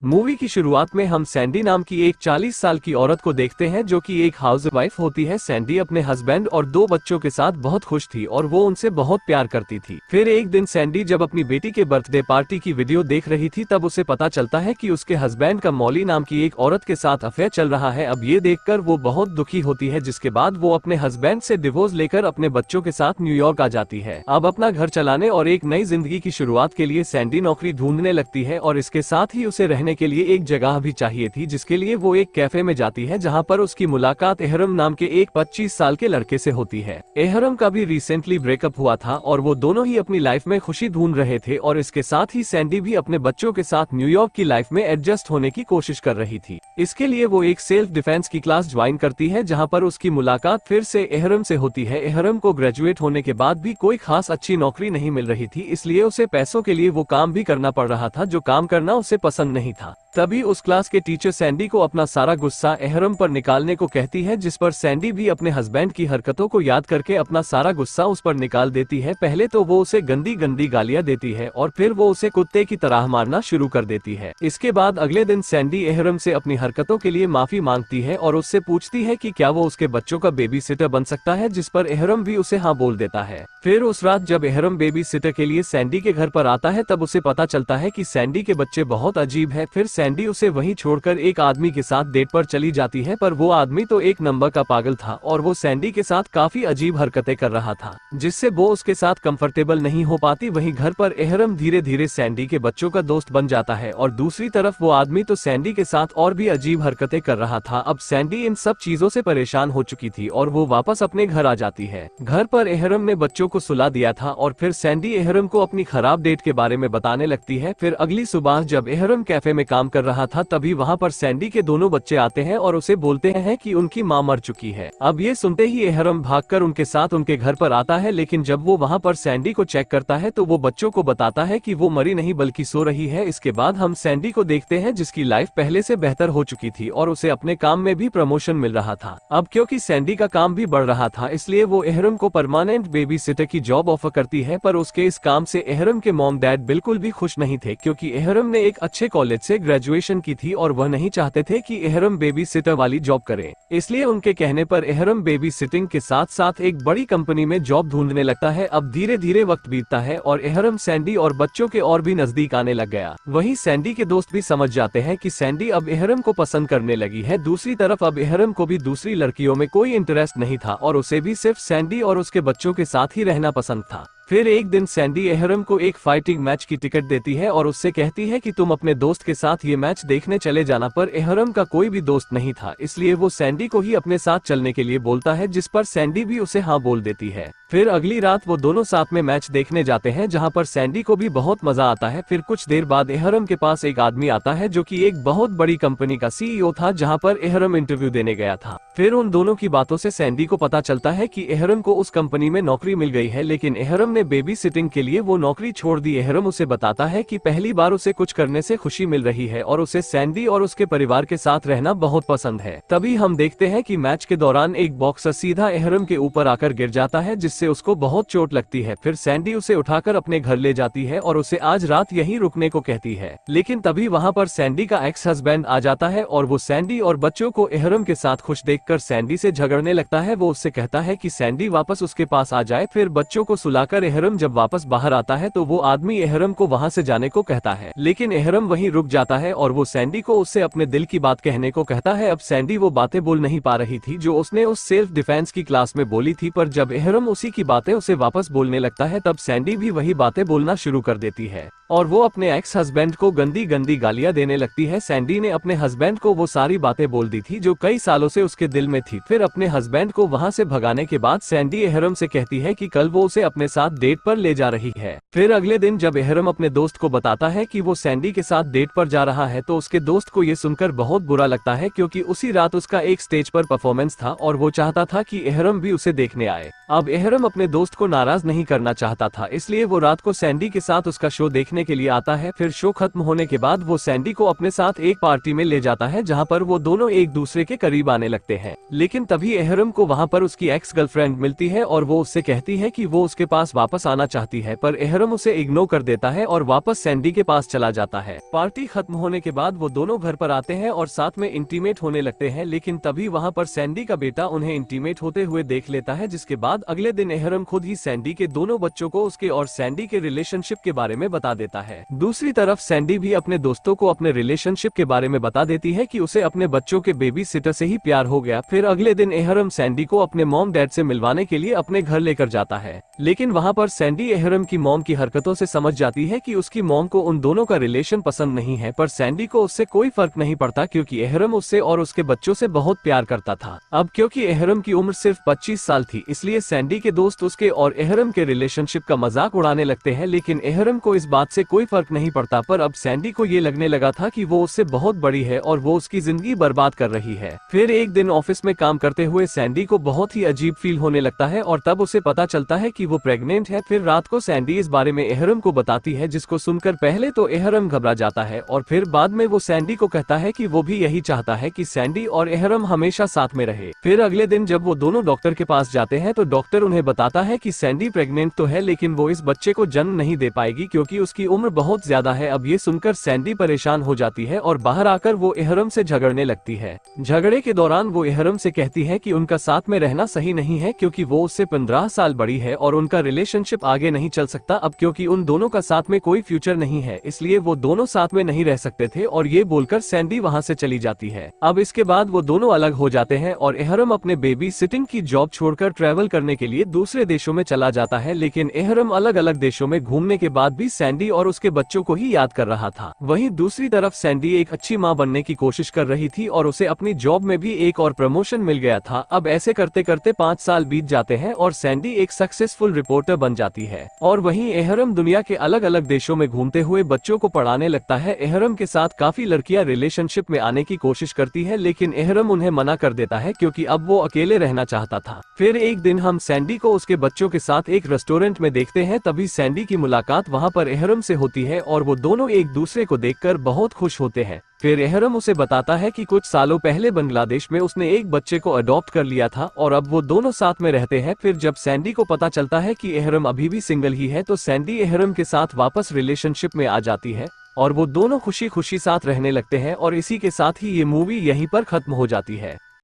Movie की शुरुआत में हम सैंडी नाम की एक 40 साल की औरत को देखते हैं जो कि एक हाउसवाइफ होती है। सैंडी अपने हस्बैंड और 2 बच्चों के साथ बहुत खुश थी और वो उनसे बहुत प्यार करती थी। फिर एक दिन सैंडी जब अपनी बेटी के बर्थडे पार्टी की वीडियो देख रही थी तब उसे पता चलता है कि उसके हस्बैंड का मॉली नाम की एक औरत के साथ अफेयर चल रहा है। अब ये देखकर वो बहुत दुखी होती है, जिसके बाद वो अपने हस्बैंड से डिवोर्स लेकर अपने बच्चों के साथ न्यूयॉर्क आ जाती है। अब अपना घर चलाने और एक नई जिंदगी की शुरुआत के लिए सैंडी नौकरी ढूंढने लगती है और इसके साथ ही उसे रहने के लिए एक जगह भी चाहिए थी, जिसके लिए वो एक कैफे में जाती है जहां पर उसकी मुलाकात एहरम नाम के एक 25 साल के लड़के से होती है। एहरम का भी रिसेंटली ब्रेकअप हुआ था और वो दोनों ही अपनी लाइफ में खुशी ढूंढ रहे थे और इसके साथ ही सैंडी भी अपने बच्चों के साथ न्यूयॉर्क की लाइफ में एडजस्ट होने की कोशिश कर रही थी। इसके लिए वो एक सेल्फ डिफेंस की क्लास ज्वाइन करती है जहाँ पर उसकी मुलाकात फिर से एहरम से होती है। एहरम को ग्रेजुएट होने के बाद भी कोई खास अच्छी नौकरी नहीं मिल रही थी, इसलिए उसे पैसों के लिए वो काम भी करना पड़ रहा था जो काम करना उसे पसंद नहीं था। तभी उस क्लास के टीचर सैंडी को अपना सारा गुस्सा एहरम पर निकालने को कहती है, जिस पर सैंडी भी अपने हस्बैंड की हरकतों को याद करके अपना सारा गुस्सा उस पर निकाल देती है। पहले तो वो उसे गंदी गंदी गालियां देती है और फिर वो उसे कुत्ते की तरह मारना शुरू कर देती है। इसके बाद अगले दिन सैंडी एहरम से अपनी हरकतों के लिए माफी मांगती है और उससे पूछती है कि क्या वो उसके बच्चों का बेबी सिटर बन सकता है, जिस पर एहरम भी उसे हाँ बोल देता है। फिर उस रात जब एहरम बेबी सिटर के लिए सैंडी के घर पर आता है तब उसे पता चलता है कि सैंडी के बच्चे बहुत अजीब है। फिर सैंडी उसे वहीं छोड़कर एक आदमी के साथ डेट पर चली जाती है, पर वो आदमी तो एक नंबर का पागल था और वो सैंडी के साथ काफी अजीब हरकतें कर रहा था, जिससे वो उसके साथ कंफर्टेबल नहीं हो पाती। वहीं घर पर एहरम धीरे धीरे सैंडी के बच्चों का दोस्त बन जाता है और दूसरी तरफ वो आदमी तो सैंडी के साथ और भी अजीब हरकतें कर रहा था। अब सैंडी इन सब चीजों से परेशान हो चुकी थी और वो वापस अपने घर आ जाती है। घर पर एहरम ने बच्चों को सुला दिया था और फिर सैंडी एहरम को अपनी खराब डेट के बारे में बताने लगती है। फिर अगली सुबह जब एहरम कैफे में काम कर रहा था तभी वहाँ पर सैंडी के दोनों बच्चे आते हैं और उसे बोलते हैं कि उनकी माँ मर चुकी है। अब ये सुनते ही एहरम भागकर उनके साथ उनके घर पर आता है, लेकिन जब वो वहाँ पर सैंडी को चेक करता है तो वो बच्चों को बताता है कि वो मरी नहीं बल्कि सो रही है। इसके बाद हम सैंडी को देखते हैं जिसकी लाइफ पहले से बेहतर हो चुकी थी और उसे अपने काम में भी प्रमोशन मिल रहा था। अब क्योंकि सैंडी का काम भी बढ़ रहा था इसलिए वो एहरम को परमानेंट बेबी सिटर की जॉब ऑफर करती है, पर उसके इस काम से एहरम के मॉम डैड बिल्कुल भी खुश नहीं थे, क्योंकि एहरम ने एक अच्छे कॉलेज से ग्रेजुएशन की थी और वह नहीं चाहते थे कि एहरम बेबी सिटर वाली जॉब करे। इसलिए उनके कहने पर एहरम बेबी सिटिंग के साथ साथ एक बड़ी कंपनी में जॉब ढूंढने लगता है। अब धीरे धीरे वक्त बीतता है और एहरम सैंडी और बच्चों के और भी नजदीक आने लग गया। वहीं सैंडी के दोस्त भी समझ जाते हैं कि सैंडी अब एहरम को पसंद करने लगी है। दूसरी तरफ अब एहरम को भी दूसरी लड़कियों में कोई इंटरेस्ट नहीं था और उसे भी सिर्फ सैंडी और उसके बच्चों के साथ ही रहना पसंद था। फिर एक दिन सैंडी एहरम को एक फाइटिंग मैच की टिकट देती है और उससे कहती है कि तुम अपने दोस्त के साथ ये मैच देखने चले जाना, पर एहरम का कोई भी दोस्त नहीं था इसलिए वो सैंडी को ही अपने साथ चलने के लिए बोलता है, जिस पर सैंडी भी उसे हाँ बोल देती है। फिर अगली रात वो दोनों साथ में मैच देखने जाते हैं जहाँ पर सैंडी को भी बहुत मजा आता है। फिर कुछ देर बाद एहरम के पास एक आदमी आता है जो कि एक बहुत बड़ी कंपनी का सीईओ था जहाँ पर एहरम इंटरव्यू देने गया था। फिर उन दोनों की बातों से सैंडी को पता चलता है कि एहरम को उस कंपनी में नौकरी मिल गई है, लेकिन एहरम ने बेबी सिटिंग के लिए वो नौकरी छोड़ दी। एहरम उसे बताता है कि पहली बार उसे कुछ करने से खुशी मिल रही है और उसे सैंडी और उसके परिवार के साथ रहना बहुत पसंद है। तभी हम देखते हैं कि मैच के दौरान एक बॉक्सर सीधा एहरम के ऊपर आकर गिर जाता है, जिससे उसको बहुत चोट लगती है। फिर सैंडी उसे उठाकर अपने घर ले जाती है और उसे आज रात यहीं रुकने को कहती है, लेकिन तभी वहाँ पर सैंडी का एक्स हस्बैंड आ जाता है और वो सैंडी और बच्चों को एहरम के साथ खुश देखकर सैंडी से झगड़ने लगता है। वो उससे कहता है कि सैंडी वापस उसके पास आ जाए। फिर बच्चों को सुलाकर एहरम जब वापस बाहर आता है तो वो आदमी एहरम को वहाँ से जाने को कहता है, लेकिन एहरम वहीं रुक जाता है और वो सैंडी को उससे अपने दिल की बात कहने को कहता है। अब सैंडी वो बातें बोल नहीं पा रही थी जो उसने उस सेल्फ डिफेंस की क्लास में बोली थी, पर जब एहरम उसी की बातें उसे वापस बोलने लगता है तब सैंडी भी वही बातें बोलना शुरू कर देती है और वो अपने एक्स हस्बैंड को गंदी गंदी गालियां देने लगती है। सैंडी ने अपने हस्बैंड को वो सारी बातें बोल दी थी जो कई सालों से उसके दिल में थी। फिर अपने हस्बैंड को वहां से भगाने के बाद सैंडी एहरम से कहती है कि कल वो उसे अपने साथ डेट पर ले जा रही है। फिर अगले दिन जब एहरम अपने दोस्त को बताता है कि वो सैंडी के साथ डेट पर जा रहा है तो उसके दोस्त को ये सुनकर बहुत बुरा लगता है, क्योंकि उसी रात उसका एक स्टेज पर परफॉर्मेंस था और वो चाहता था कि एहरम भी उसे देखने आए। अब एहरम अपने दोस्त को नाराज नहीं करना चाहता था, इसलिए वो रात को सैंडी के साथ उसका शो देखने के लिए आता है। फिर शो खत्म होने के बाद वो सैंडी को अपने साथ एक पार्टी में ले जाता है जहाँ पर वो दोनों एक दूसरे के करीब आने लगते हैं। हैं। लेकिन तभी एहरम को वहाँ पर उसकी एक्स गर्लफ्रेंड मिलती है और वो उससे कहती है कि वो उसके पास वापस आना चाहती है, पर एहरम उसे इग्नोर कर देता है और वापस सैंडी के पास चला जाता है। पार्टी खत्म होने के बाद वो दोनों घर पर आते हैं और साथ में इंटीमेट होने लगते हैं, लेकिन तभी वहाँ पर सैंडी का बेटा उन्हें इंटीमेट होते हुए देख लेता है, जिसके बाद अगले दिन एहरम खुद ही सैंडी के दोनों बच्चों को उसके और सैंडी के रिलेशनशिप के बारे में बता देता है। दूसरी तरफ सैंडी भी अपने दोस्तों को अपने रिलेशनशिप के बारे में बता देती है कि उसे अपने बच्चों के बेबी सिटर से ही प्यार हो गया। फिर अगले दिन एहरम सैंडी को अपने मॉम डैड से मिलवाने के लिए अपने घर लेकर जाता है, लेकिन वहाँ पर सैंडी एहरम की मॉम की हरकतों से समझ जाती है कि उसकी मॉम को उन दोनों का रिलेशन पसंद नहीं है, पर सैंडी को उससे कोई फर्क नहीं पड़ता क्योंकि एहरम उससे और उसके बच्चों से बहुत प्यार करता था। अब क्योंकि एहरम की उम्र सिर्फ 25 साल थी, इसलिए सैंडी के दोस्त उसके और एहरम के रिलेशनशिप का मजाक उड़ाने लगते हैं, लेकिन एहरम को इस बात से कोई फर्क नहीं पड़ता। पर अब सैंडी को ये लगने लगा था कि वो उससे बहुत बड़ी है और वो उसकी जिंदगी बर्बाद कर रही है। फिर एक दिन ऑफिस में काम करते हुए सैंडी को बहुत ही अजीब फील होने लगता है और तब उसे पता चलता है कि वो प्रेग्नेंट है। फिर रात को सैंडी इस बारे में एहरम को बताती है, जिसको सुनकर पहले तो एहरम घबरा जाता है और फिर बाद में वो सैंडी को कहता है कि वो भी यही चाहता है कि सैंडी और एहरम हमेशा साथ में रहे। फिर अगले दिन जब वो दोनों डॉक्टर के पास जाते हैं तो डॉक्टर उन्हें बताता है कि सैंडी प्रेग्नेंट तो है, लेकिन वो इस बच्चे को जन्म नहीं दे पाएगी क्योंकि उसकी उम्र बहुत ज्यादा है। अब ये सुनकर सैंडी परेशान हो जाती है और बाहर आकर वो एहरम से झगड़ने लगती है। झगड़े के दौरान वो एहरम से कहती है कि उनका साथ में रहना सही नहीं है क्योंकि वो उससे 15 साल बड़ी है और उनका रिलेशनशिप आगे नहीं चल सकता अब क्योंकि उन दोनों का साथ में कोई फ्यूचर नहीं है, इसलिए वो दोनों साथ में नहीं रह सकते थे। और ये बोलकर सैंडी वहाँ से चली जाती है। अब इसके बाद वो दोनों अलग हो जाते हैं और एहरम अपने बेबी सिटिंग की जॉब छोड़कर ट्रैवल करने के लिए दूसरे देशों में चला जाता है, लेकिन एहरम अलग अलग देशों में घूमने के बाद भी सैंडी और उसके बच्चों को ही याद कर रहा था। वहीं दूसरी तरफ सैंडी एक अच्छी माँ बनने की कोशिश कर रही थी और उसे अपनी जॉब में भी एक और प्रमोशन मिल गया था। अब ऐसे करते करते 5 साल बीत जाते हैं और सैंडी एक सक्सेसफुल रिपोर्टर बन जाती है और वहीं एहरम दुनिया के अलग अलग देशों में घूमते हुए बच्चों को पढ़ाने लगता है। एहरम के साथ काफी लड़कियां रिलेशनशिप में आने की कोशिश करती है, लेकिन एहरम उन्हें मना कर देता है क्योंकि अब वो अकेले रहना चाहता था। फिर एक दिन हम सैंडी को उसके बच्चों के साथ एक रेस्टोरेंट में देखते हैं, तभी सैंडी की मुलाकात वहाँ पर एहरम से होती है और वो दोनों एक दूसरे को देखकर बहुत खुश होते हैं। फिर एहरम उसे बताता है कि कुछ सालों पहले बांग्लादेश में उसने एक बच्चे को अडॉप्ट कर लिया था और अब वो दोनों साथ में रहते हैं। फिर जब सैंडी को पता चलता है कि एहरम अभी भी सिंगल ही है तो सैंडी एहरम के साथ वापस रिलेशनशिप में आ जाती है और वो दोनों खुशी खुशी साथ रहने लगते हैं और इसी के साथ ही ये मूवी यहीं पर खत्म हो जाती है।